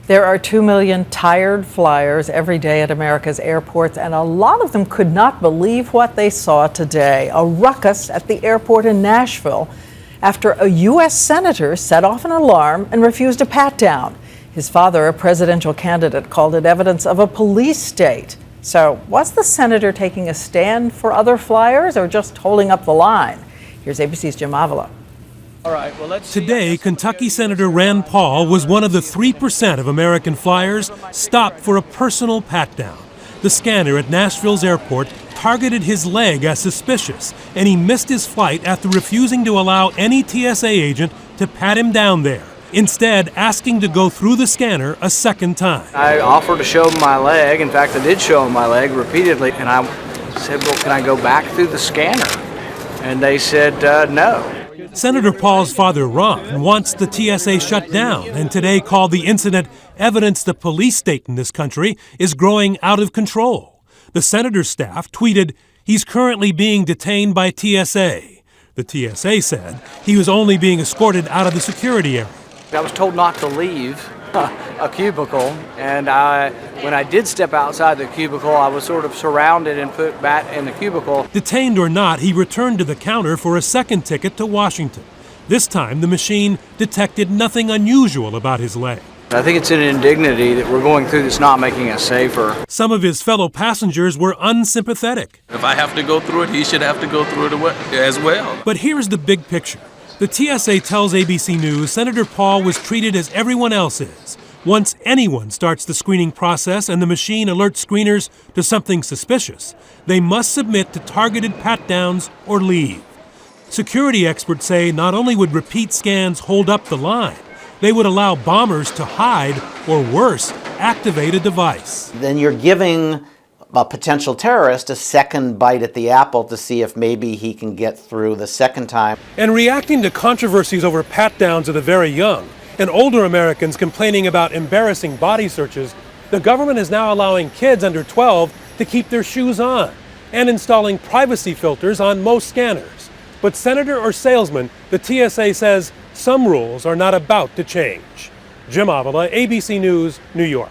There are 2 million tired flyers every day at America's airports, and a lot of them could not believe what they saw today. A ruckus at the airport in Nashville after a U.S. senator set off an alarm and refused a pat-down. His father, a presidential candidate, called it evidence of a police state. So was the senator taking a stand for other flyers or just holding up the line? Here's ABC's Jim Avila. Today, Kentucky Senator Rand Paul was one of the 3% of American flyers stopped for a personal pat-down. The scanner at Nashville's airport targeted his leg as suspicious, and he missed his flight after refusing to allow any TSA agent to pat him down there, instead asking to go through the scanner a second time. I offered to show him my leg. In fact, I did show him my leg repeatedly, and I said, well, can I go back through the scanner? And they said, no. Senator Paul's father, Ron, wants the TSA shut down and today called the incident evidence the police state in this country is growing out of control. The senator's staff tweeted, he's currently being detained by TSA. The TSA said he was only being escorted out of the security area. I was told not to leave a cubicle, and when I did step outside the cubicle, I was sort of surrounded and put back in the cubicle. Detained or not, he returned to the counter for a second ticket to Washington. This time, the machine detected nothing unusual about his leg. I think it's an indignity that we're going through that's not making us safer. Some of his fellow passengers were unsympathetic. If I have to go through it, he should have to go through it as well. But here's the big picture. The TSA tells ABC News Senator Paul was treated as everyone else is. Once anyone starts the screening process and the machine alerts screeners to something suspicious, they must submit to targeted pat-downs or leave. Security experts say not only would repeat scans hold up the line, they would allow bombers to hide or, worse, activate a device. Then you're giving a potential terrorist a second bite at the apple to see if maybe he can get through the second time. And reacting to controversies over pat-downs of the very young and older Americans complaining about embarrassing body searches, the government is now allowing kids under 12 to keep their shoes on and installing privacy filters on most scanners. But senator or salesman, the TSA says some rules are not about to change. Jim Avila, ABC News, New York.